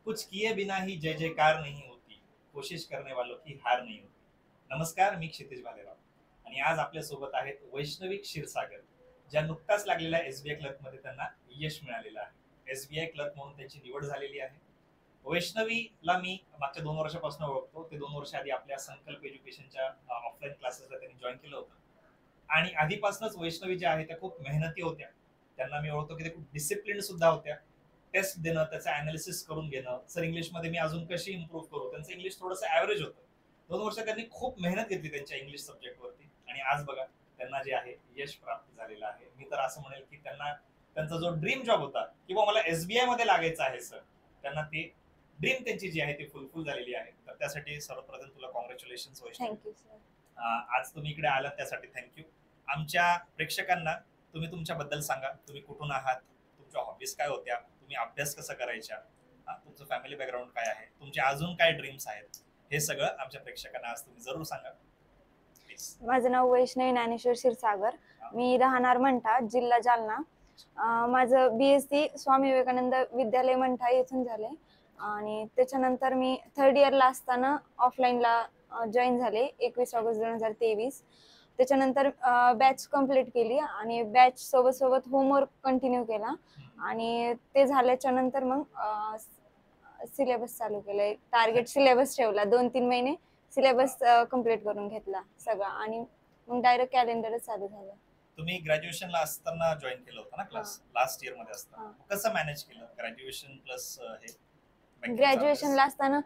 कुछ किए बिना ही जय जयकार नहीं होती, कोशिश करने वालों की हार नहीं होती. नमस्कार, मी क्षितिज भालेराव आणि आज आपल्या सोबत आहेत वैष्णवी क्षीरसागर, ज्या नुकताच लागलेल्या एसबीआय क्लर्क मध्ये त्यांना यश मिळालेलं आहे. एसबीआय क्लर्क म्हणून त्यांची निवड झालेली आहे. वैष्णवीला मी मागच्या 2 वर्षापासून ओळखतो. ते 2 वर्ष आधी आपल्या संकल्प एज्युकेशनच्या ऑफलाईन क्लासेसला त्यांनी जॉईन केलं होतं. आणि आधीपासूनच वैष्णवी ज्या आहेत त्या खूप मेहनती होत्या. त्यांना मी ओळखतो की ते खूप डिसिप्लिन सुद्धा होत्या. टेस्ट देणं, त्याचं अनालिसिस करून घेणं, सर इंग्लिशमध्ये मी अजून कशी इम्प्रूव्ह करू. त्यांचं इंग्लिश थोडंसं ॲव्हरेज होतं. 2 वर्ष त्यांनी खूप मेहनत घेतली त्यांच्या इंग्लिश सब्जेक्टवरती आणि आज बघा त्यांना जे आहे यश प्राप्त झालेलं आहे. मी तर असं म्हणेल की त्यांना त्यांचा जो ड्रीम जॉब होता किंवा मला एसबीआय मध्ये लागायचं आहे सर, त्यांना ते ड्रीम त्यांची जी आहे ती फुलफिल झालेली आहे. तर त्यासाठी सर्वप्रथम तुला कॉंग्रॅच्युलेशन वैष्णवी. Thank you sir. आज तुम्ही इकडे आलात त्यासाठी थँक्यू. आमच्या प्रेक्षकांना तुम्ही तुमच्याबद्दल सांगा. तुम्ही कुठून आहात, तुमच्या हॉबीज काय होत्या, तुम्ही अभ्यास कसा करायच्या, तुमचं फॅमिली बॅकग्राऊंड काय आहे, तुमचे अजून काय ड्रीम्स आहेत, हे सगळं आमच्या प्रेक्षकांना आज तुम्ही जरूर सांगा प्लीज. माझं नाव वैष्णवी ज्ञानेश्वर क्षीरसागर. मी राहणार मंठा, जिल्हा जालना. माझं BSc स्वामी विवेकानंद विद्यालय मंठा येथून झाले आणि त्याच्यानंतर मी 3rd इयरला असताना ऑफलाईनला जॉईन झाले 21 ऑगस्ट 2023. त्याच्यानंतर बॅच कंप्लीट केली आणि बॅच सोबत सोबत होमवर्क कंटिन्यू केला आणि ते झाल्याच्या नंतर मग सिलेबस चालू केलंय. टार्गेट सिलेबस ठेवला, 2-3 महिने सिलेबस कंप्लीट करून घेतला सगळा आणि मग डायरेक्ट कॅलेंडरच चालू झालं. तुम्ही ग्रॅज्युएशनला असताना जॉईन केलं होतं ना क्लास, लास्ट इयर मध्ये असताना. कसं मॅनेज केलं ग्रॅज्युएशन प्लस हे? ग्रॅज्युएशनला असताना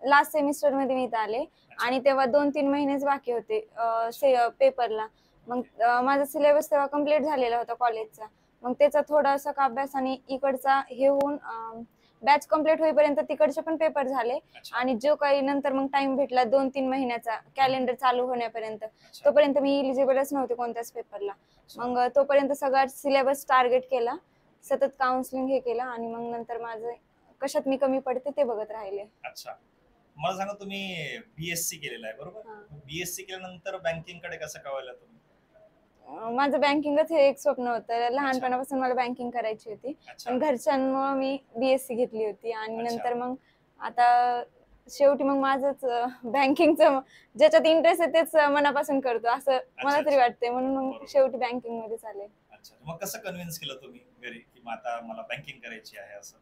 लास्ट सेमिस्टर मध्ये मी इथं आले आणि तेव्हा 2-3 महिनेच बाकी होते पेपरला. मग माझा सिलेबस तेव्हा कम्प्लीट झालेला होता कॉलेजचा. मग त्याचा थोडासा अभ्यास आणि इकडचा हे होऊन बॅच कम्प्लीट होईपर्यंत तिकडचे पण पेपर झाले आणि जो काही नंतर मग टाइम भेटला 2-3 महिन्याचा कॅलेंडर चालू होण्यापर्यंत, तोपर्यंत मी इलिजिबलच नव्हते कोणत्याच पेपरला. मग तोपर्यंत सगळा सिलेबस टार्गेट केला, सतत काउन्सिलिंग हे केलं आणि मग नंतर माझं कशात मी कमी पडते ते बघत राहिले. अच्छा, मला सांगा, तुम्ही BSc केलेलं आहे बरोबर? BSc केल्यानंतर बँकिंग कडे कसं कळलं तुम्ही? माझं बँकिंगच हे एक स्वप्न होतं. लहानपणापासून मला बँकिंग करायची होती, पण घरच्यांमुळे मी BSc घेतली होती आणि नंतर मग आता शेवटी मग माझंच बँकिंगचं ज्याच्यात इंटरेस्ट आहे तेच मनापासून करतो असं मला तरी वाटतंय, म्हणून मग शेवटी बँकिंग मध्ये चालेल. अच्छा, मग कसं कन्व्हिन्स केलं तुम्ही घरी की आता मला बँकिंग करायची आहे असं?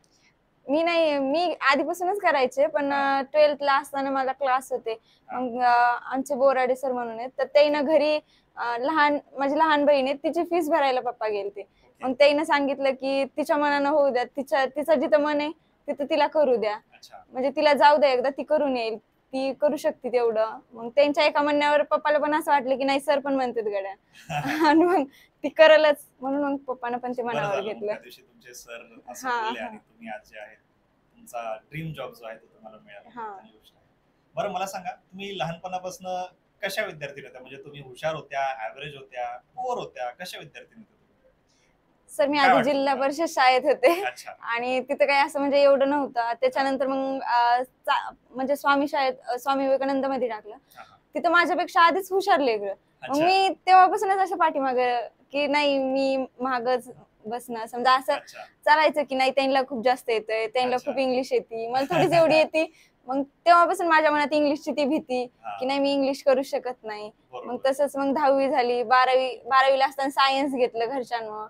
मी आधीपासूनच करायचे, पण 12th ला असताना मला क्लास होते. मग आमचे बोराडे सर म्हणून आहेत, तर त्यानं घरी माझी लहान बहीण आहे, तिची फीस भरायला पप्पा गेलते. मग त्यानं सांगितलं की तिच्या मनानं होऊ द्या, तिचं जिथं मन आहे तिथं तिला करू द्या, म्हणजे तिला जाऊ द्या, एकदा ती करून येईल, ती करू शकते तेवढं. मग त्यांच्या एका म्हणण्यावर पप्पाला पण असं वाटलं की नाही सर पण म्हणतात गड्या आणि मग ती करलच, म्हणून मग पप्पानं पण ते मनावर घेतलं. तुमचे सर असं बोलले आणि तुम्ही आज जे आहे तुमचा ड्रीम जॉब जो आहे तो तुम्हाला मिळाला. बरं, मला सांगा, तुम्ही लहानपणापासून कशा विद्यार्थी होत्या? म्हणजे तुम्ही हुशार होत्या, ऍव्हरेज होत्या, पुअर होत्या, कशा विद्यार्थी होत्या? सर मी आधी जिल्हा परिषद शाळेत होते आणि तिथं काही असं म्हणजे एवढं नव्हतं. त्याच्यानंतर मग म्हणजे स्वामी विवेकानंद मध्ये टाकलं. तिथं माझ्यापेक्षा आधीच हुशार लेकरं. मग मी तेव्हापासूनच असं पाठीमाग की नाही मी मागच बसणं, समजा असं चालायचं की नाही त्यांना खूप जास्त येतंय, त्यांना खूप इंग्लिश येते, मला थोडीच एवढी येते. मग तेव्हापासून माझ्या मनात इंग्लिशची ती भीती की नाही मी इंग्लिश करू शकत नाही. मग तसंच मग 10वी झाली, 12वीला असताना सायन्स घेतलं घरच्यांमुळं.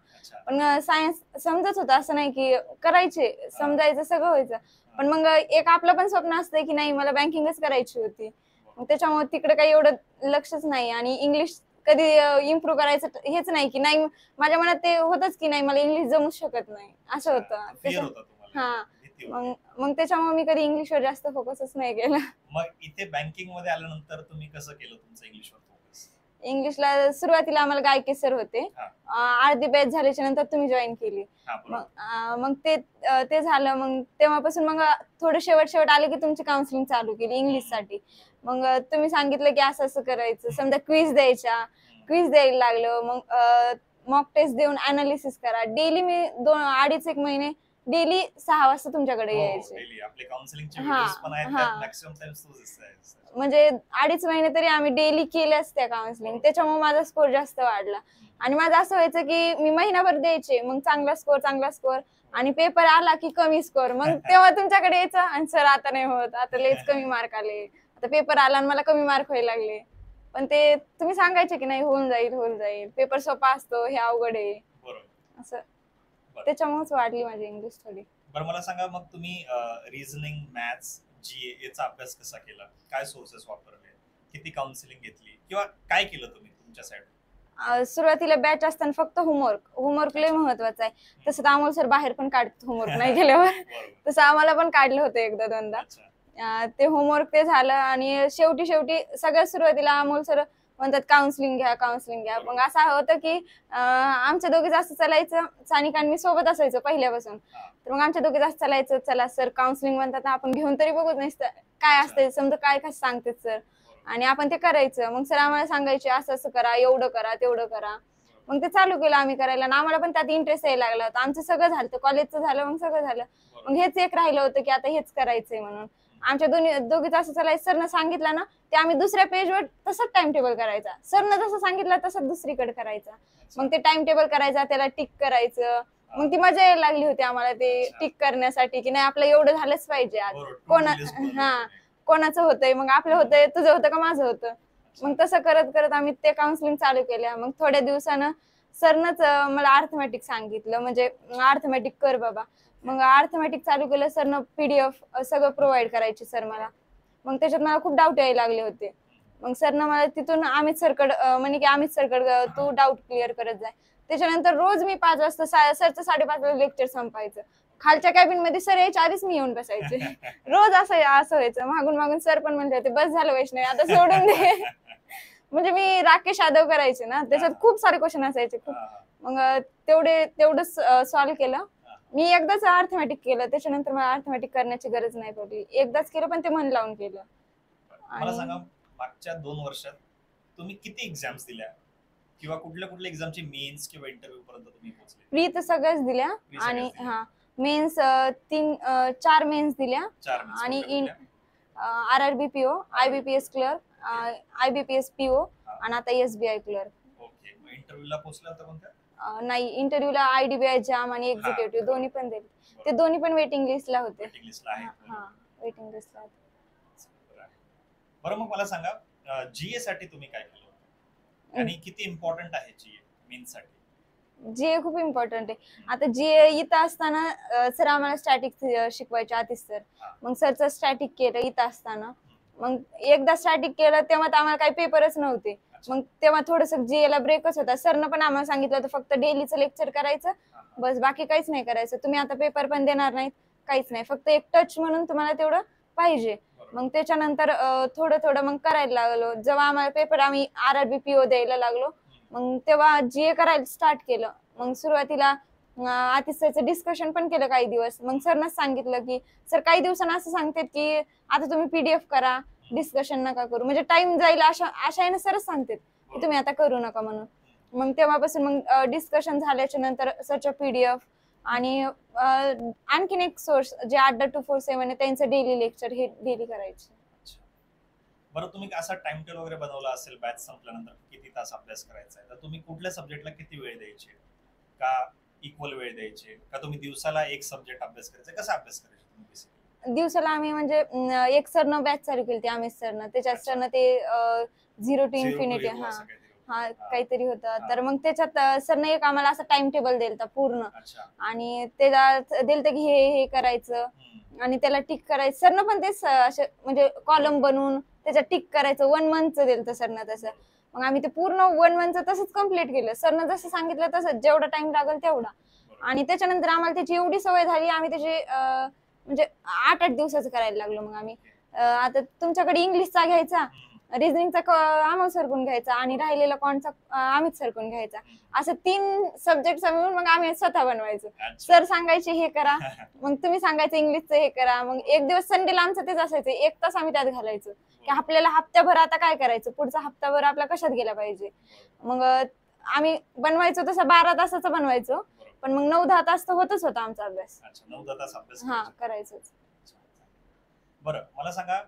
पण सायन्स समजत होतं, असं नाही की करायचे, समजायचं सगळं व्हायचं, पण मग एक आपलं पण स्वप्न असतंय की नाही मला बँकिंगच करायची होती. मग त्याच्यामुळे तिकडे काही एवढं लक्षच नाही आणि इंग्लिश कधी इम्प्रूव्ह करायचं हेच नाही की नाही, माझ्या मनात ते होतच की नाही मला इंग्लिश जमू शकत नाही असं होतं. मग त्याच्यामुळे मी कधी इंग्लिशवर जास्त फोकसच नाही केला. मग इथे बँकिंग मध्ये आल्यानंतर तुम्ही कसं केलं तुमचं इंग्लिशवर फोकस? इंग्लिशला सुरुवातीला आम्हाला गायके सर होते, अर्धी बॅच झाल्याच्या नंतर तुम्ही जॉईन केली. मग ते झालं, मग तेव्हापासून मग थोडं शेवट आले की तुमची काउन्सिलिंग चालू केली इंग्लिश साठी. मग तुम्ही सांगितलं की असं असं करायचं, समजा क्विज द्यायला लागलं. मग मॉक टेस्ट देऊन अनालिसिस करा. डेली मी 2-2.5 महिने डेली 6 वाजता तुमच्याकडे यायचे. म्हणजे 2.5 महिने तरी आम्ही डेली केल्याच त्या काउन्सिलिंग. त्याच्यामुळे माझा स्कोर जास्त वाढला आणि माझं असं व्हायचं की मी महिनाभर द्यायचे, मग चांगला स्कोर आणि पेपर आला की कमी स्कोर, मग तेव्हा तुमच्याकडे यायचं आणि सर आता नाही होत, आता लयच कमी मार्क आले, आता पेपर आला आणि मला कमी मार्क व्हायला लागले. पण ते तुम्ही सांगायचे की नाही होऊन जाईल होऊन जाईल, पेपर सोपा असतो, हे अवघड आहे असं. त्याच्यामुळेच वाढली माझी इंग्लिश थोडी. बरं मला सांगा, मग तुम्ही रिझनिंग, मॅथ्स, जीए याचा अभ्यास कसा केला? काय सोर्सेस वापरले? किती काउन्सिलिंग घेतली किंवा काय केलं तुम्ही तुमच्या साईड? सुरुवातीला बॅच असताना फक्त होमवर्क लय महत्वाचं आहे. तसं तर अमोल सर बाहेर पण काढतात होमवर्क नाही केल्यावर. तसं आम्हाला पण काढलं होतं एकदा दोनदा. ते होमवर्क ते झालं आणि शेवटी सगळ्यात सुरुवातीला अमोल सर म्हणतात काउन्सिलिंग घ्या. मग असं होतं की आमच्या दोघी जास्त चालायचं, सानिका आणि मी सोबत असायचो पहिल्यापासून. तर मग आमच्या दोघी जास्त चालायचं, चला सर काउन्सिलिंग म्हणतात आपण घेऊन तरी बघत नाही काय असतंय, समजा काय कसं सांगतात सर, आणि आपण ते करायचं. मग सर आम्हाला सांगायचे असं असं करा, एवढं करा, तेवढं करा. मग ते चालू केलं आम्ही करायला आणि आम्हाला पण त्यात इंटरेस्ट यायला लागला होता. आमचं सगळं झालं, कॉलेजचं झालं, मग सगळं झालं. मग हेच एक राहिलं होतं की आता हेच करायचंय म्हणून. आमच्या दोघीच असं चालायचं, सरनं सांगितलं ना ते आम्ही दुसऱ्या पेजवर तसंच टाइम टेबल करायचा, सरनं जसं सांगितलं तसंच दुसरीकडे करायचा. मग ते टाइम टेबल करायचा, त्याला टिक करायचं. मग ती मजा यायला लागली होती आम्हाला ते टिक करण्यासाठी की नाही आपलं एवढं झालंच पाहिजे आज. कोणाचं होतंय, मग आपलं होतंय, तुझं होतं का माझं होतं. मग तसं करत करत आम्ही ते काउन्सिलिंग चालू केल्या. मग थोड्या दिवसानं सरनंच मला अर्थमॅटिक सांगितलं, म्हणजे अर्थमॅटिक कर बाबा. मग अर्थमॅटिक चालू केलं, सरनं PDF सगळं प्रोव्हाइड करायचे सर मला. मग त्याच्यात मला खूप डाऊट यायला लागले होते. मग सरनं मला तिथून अमित सरकडं म्हणे की अमित सरकडं तू डाऊट क्लिअर करत जाय. त्याच्यानंतर रोज मी 5 वाजता सरचं 5:30 लेक्चर संपायचं. खालच्या कॅबिन मध्ये सर यायच्या आधीच मी येऊन बसायचे. रोज असं व्हायचं. मागून सर पण म्हणले होते बस झालं वैष्णवी आता सोडून दे. म्हणजे मी राकेश यादव करायचे ना, त्याच्यात खूप सारे क्वेश्चन असायचे खूप. मग तेवढं सॉल्व्ह केलं मी. एकदाच अर्थमॅटिक केलं, त्याच्यानंतर मला अर्थमॅटिक करण्याची गरज नाही पडली. एकदाच केलं पण ते मन लावून केलं. मला सांगा, मागच्या 2 वर्षात तुम्ही किती एक्झाम्स दिल्या किंवा कुठल्या एक्झामची मेन्स किंवा इंटरव्ह्यू पर्यंत तुम्ही पोहोचले? प्री तर सगळ्याच दिल्या आणि मेन्स 4 मेन्स दिल्या आणि RRBPO, IBPS clerk, IBPS PO आणि आता SBI क्लर्क. ओके, मग इंटरव्ह्यूला पोहोचला होता कोणत्या? नाही, इंटरव्ह्यूला IDBI जाम आणि एक्झिक्युटिव्ह दोन्ही पण दिले. ते दोन्ही पण वेटिंग लिस्टला होते. वेटिंग लिस्टला आहेत. हां, वेटिंग लिस्टला होते. बरं मग मला सांगा, GA साठी तुम्ही काय केलं होतं आणि किती इम्पॉर्टंट आहे GA मेन्स साठी? GA खूप इम्पॉर्टंट आहे. आता GA इथं असताना सर आम्हाला स्टॅटिक शिकवायचे आतिश सर. मग सरचं स्टॅटिक केलं इथं असताना. मग एकदा स्टॅटिक केलं तेव्हा तर आम्हाला काही पेपरच नव्हते. मग तेव्हा थोडंसं GA ला ब्रेकच होता. सरनं पण आम्हाला सांगितलं होतं फक्त डेलीचं लेक्चर करायचं, बस बाकी काहीच नाही करायचं. तुम्ही आता पेपर पण देणार नाहीत, काहीच नाही, फक्त एक टच म्हणून तुम्हाला तेवढं पाहिजे. मग त्याच्यानंतर थोडं मग करायला लागलो. जेव्हा आम्हाला पेपर आम्ही RRBPO द्यायला लागलो, मग तेव्हा GA करायला स्टार्ट केलं. मग सुरुवातीला आतिश सरचं डिस्कशन पण केलं काही दिवस. मग सरनंच सांगितलं की सर काही दिवसांना असं सांगतात की आता तुम्ही PDF करा, डिस्कशन नका करू, म्हणजे टाइम जाईल अशा सरच सांगतात की तुम्ही आता करू नका म्हणून. मग तेव्हापासून मग डिस्कशन झाल्याच्या नंतर सरच्या PDF आणि आणखीन एक सोर्स जे 8.247 आहे त्यांचं डेली लेक्चर हे डेली करायचे. बरं, तुम्ही असा टाइम टेबल वगैरे बनवला असेल बॅच संपल्यानंतर किती तास अभ्यास करायचा आहे, तर तुम्ही कुठल्या सब्जेक्टला किती वेळ द्यायचे, का इक्वल वेळ द्यायचे, का तुम्ही दिवसाला एक सब्जेक्ट अभ्यास करायचा, कसा अभ्यास करायचा तुम्ही बेसिकली? दिवसाला आम्ही म्हणजे एक सरनं बॅच चालू केली होती अमित सरनं. त्याच्यात सरनं ते 0 to Infinity काहीतरी होतं. तर मग त्याच्यात सरनं एक आम्हाला असं टाइम टेबल दिलता पूर्ण आणि त्याला दिलतं की हे करायचं आणि त्याला टिक करायचं. सरनं पण तेच असे म्हणजे कॉलम बनवून त्याच्यात टिक करायचं. 1 मंथचं दिलतं सरनं तसं. मग आम्ही ते पूर्ण 1 मंथचं तसंच कम्प्लीट केलं. सरनं जसं सांगितलं तसंच, जेवढा टाइम लागेल तेवढा. आणि त्याच्यानंतर आम्हाला त्याची एवढी सवय झाली, आम्ही त्याची म्हणजे 8-8 दिवसाचं करायला लागलो. मग आम्ही आता तुमच्याकडे इंग्लिशचा घ्यायचा, रिझनिंगचा अमोल सरकडून घ्यायचा आणि राहिलेला कॉन्टचा अमित सरकडून घ्यायचा. असं 3 सब्जेक्ट मिळून मग आम्ही स्वतः बनवायचो. सर सांगायचे हे करा, मग तुम्ही सांगायचं इंग्लिशचं हे करा. मग एक दिवस संडेला आमचं तेच असायचं, 1 तास आम्ही त्यात घालायचो की आपल्याला हप्त्याभर आता काय करायचं, पुढचा हप्ताभर आपला कशात गेला पाहिजे. मग आम्ही बनवायचो तसं 12 तासाचं बनवायचो, पण मग 9-10 तास तर होतच होता आमचा अभ्यास. 9-10 तास अभ्यास करायचो. बरं मला सांगा,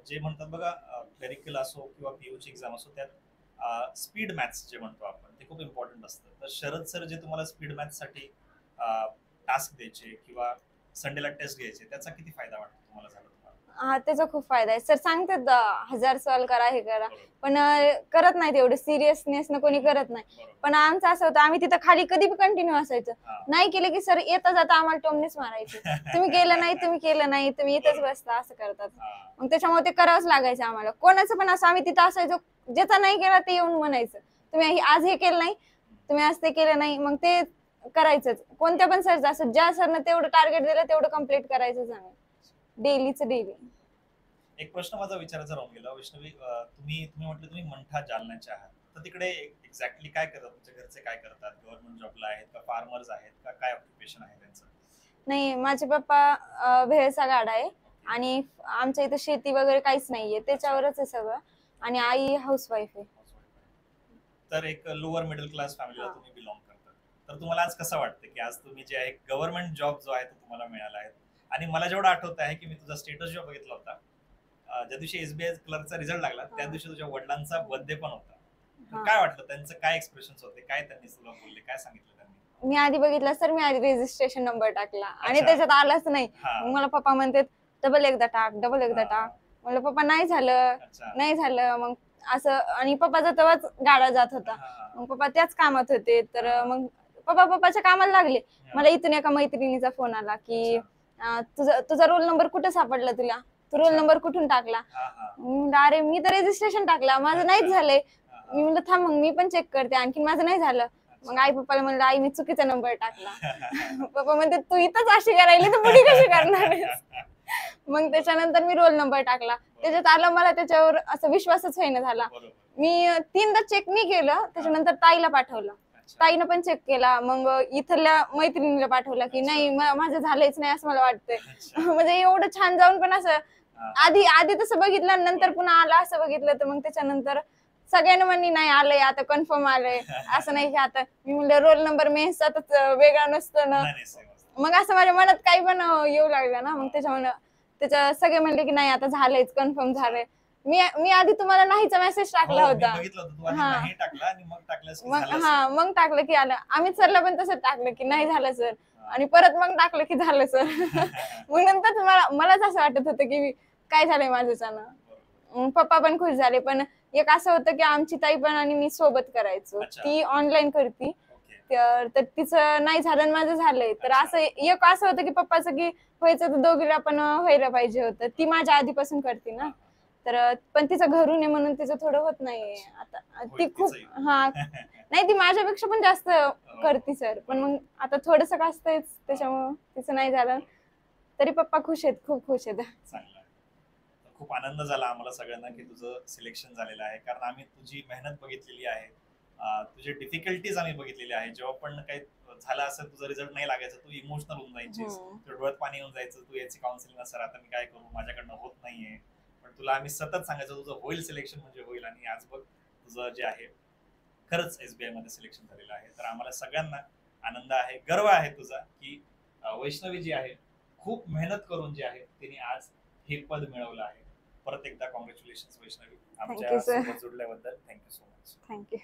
जे म्हणतात बघा क्लरिकल असो किंवा POची एक्झाम असो, त्यात स्पीड मॅथ्स जे म्हणतो आपण ते खूप इम्पॉर्टंट असतं. तर शरद सर जे तुम्हाला स्पीड मॅथ्स साठी टास्क द्यायचे किंवा संडेला टेस्ट घ्यायचे, त्याचा किती फायदा वाटतो तुम्हाला झाला? हा, त्याचा खूप फायदा आहे सर. सांगतात 1000 सवाल करा, हे करा, बरोबर. पण करत नाही तेवढं सिरियसनेस न कोणी करत नाही. बरोबर. पण आमचं असं होतं, आम्ही तिथं खाली कधी कंटिन्यू असायचं. हा. नाही केलं की सर येता जाता आम्हाला टोमनेच मारायचे. तुम्ही केलं नाही, तुम्ही केलं नाही, तुम्ही इथंच बसता, असं करतात. हा. मग त्याच्यामुळे ते करावंच लागायचं आम्हाला. कोणाचं पण असं आम्ही तिथं असायचो, ज्याचा नाही केला ते येऊन म्हणायचं, तुम्ही आज हे केलं नाही, तुम्ही आज ते केलं नाही. मग ते करायचंच, कोणत्या पण सरचं असं. ज्या सरनं तेवढं टार्गेट दिलं तेवढं कम्प्लीट करायचंच आम्ही, डेलीचं डेली. एक प्रश्न माझा विचारायचा राहून गेला वैष्णवी, तुम्ही म्हटलं तुम्ही मंठा जालन्याचे आहात, तर तिकडे एक्झॅक्टली काय करतात? तुमच्या घरचे काय करतात? गव्हर्नमेंट जॉबला आहेत का, फार्मर्स आहेत का, काय ऑक्युपेशन आहे त्यांचं? नाही, माझे पप्पा भेळचा गाडा आहे आणि आमच्या इथं शेती वगैरे काहीच नाहीये, त्याच्यावरच आहे सगळं. आणि आई हाऊसवाईफ आहे. तर एक लोअर मिडल क्लास फॅमिलीला तुम्ही बिलॉंग करता, तर तुम्हाला आज कसं वाटतं की आज तुम्ही जे आहे गव्हर्नमेंट जॉब जो आहे तो तुम्हाला मिळाला आहे? आणि मला जेवढं आठवत आहे की मी तुझा स्टेटस जो बघितला होता, ज्या दिवशी एसबीआय क्लर्कचा रिझल्ट लागला त्या दिवशी तुझ्या वडिलांचा बर्थडे पण होता. काय वाटलं, त्यांचं काय एक्सप्रेशन्स होते, काय त्यांनी तुला बोलले, काय सांगितलं त्यांनी? मी आधी बघितलं सर, मी आधी रजिस्ट्रेशन नंबर टाकला आणि त्याच्यात आलाच नाही. मग मला पप्पा म्हणते डबल एकदा टाक, डबल एकदा टाक. म्हणलं पप्पा नाही झालं, नाही झालं. मग असं, आणि पप्पाचा तेव्हाच गाडा जात होता. मग पप्पा त्याच कामात होते, तर मग पप्पाच्या कामाला लागले. मला इथून एका मैत्रिणीचा फोन आला की तुझा रोल नंबर कुठे सापडला, तुला तू रोल नंबर कुठून टाकला? अरे मी तर रजिस्ट्रेशन टाकला, माझं नाहीच झालंय. मी म्हणलं थांब, मग मी पण चेक करते, आणखी माझं नाही झालं. मग आई पप्पाला म्हणलं आई मी चुकीचा नंबर टाकला. पप्पा म्हणते तू इथंच अशी करायली तर पुढे कशी करणार आहेस? मग त्याच्यानंतर मी रोल नंबर टाकला, त्याच्यात आलं. मला त्याच्यावर असं विश्वासच होईना झाला. मी 3दा चेक नाही केलं, त्याच्यानंतर ताईला पाठवलं, ताईनं पण चेक केला. मग इथल्या मैत्रिणीला पाठवला की नाही माझं झालंच नाही असं मला वाटतंय. म्हणजे एवढं छान जाऊन पण असं आधी तसं बघितलं, नंतर पुन्हा आलं असं बघितलं, तर मग त्याच्यानंतर सगळ्यांना म्हणली नाही आलंय आता, कन्फर्म आलंय. असं नाही की आता मी म्हणलं रोल नंबर मेहसातच वेगळा नसतो ना, मग असं माझ्या मनात काही पण येऊ लागलं ना. मग त्याच्या सगळे म्हणले की नाही आता झालंयच, कन्फर्म झालंय. मी आधी तुम्हाला नाहीचा मेसेज टाकला होता. मग टाकलं की आलं. अमित सरला पण तसंच टाकलं की नाही झालं सर, आणि परत मग टाकलं की झालं सर. मग नंतर मलाच असं वाटत होतं की काय झालंय माझ्याच्यानं. पप्पा पण खुश झाले. पण एक असं होतं की आमची ताई पण आणि मी सोबत करायचो, ती ऑनलाईन करती, तर तिचं नाही झालं आणि माझं झालंय. तर असं एक असं होतं की पप्पाचं की व्हायचं तर दोघीला पण व्हायला पाहिजे होतं. ती माझ्या आधीपासून करते ना, तर पण तिचं घरून आहे म्हणून तिचं थोडं होत नाहीये आता. ती खूप नाही, ती माझ्यापेक्षा पण जास्त करते सर. पण मग आता थोडंसं का असतंच, त्याच्यामुळं तिचं नाही झालं. तरी पप्पा खुश आहेत, खूप खुश आहेत. खूप आनंद झाला आम्हाला सगळ्यांना की तुझं सिलेक्शन झालेलं आहे, कारण आम्ही तुझी मेहनत बघितलेली आहे, तुझे डिफिकल्टीज आम्ही बघितलेले आहे. जेव्हा पण काही झालं असं, तुझा रिझल्ट नाही लागायचा, तू इमोशनल होऊन जायचीस, डोळ्यात पाणी येऊन जायचं, तू याची काउन्सिलिंग सर आता मी काय करू, माझ्याकडनं होत नाहीये. पण तुला आम्ही सतत सांगायचं तुझं होईल सिलेक्शन, म्हणजे होईल. आणि आज बघ तुझं जे आहे खरंच एसबीआय मध्ये सिलेक्शन झालेलं आहे. तर आम्हाला सगळ्यांना आनंद आहे, गर्व आहे तुझा की वैष्णवी जी आहे खूप मेहनत करून जे आहे तिने आज हे पद मिळवलं आहे. परत एकदा कॉंग्रॅच्युलेशन वैष्णवी, आमच्या सोबत जोडल्याबद्दल. Thank you so much. थँक्यू.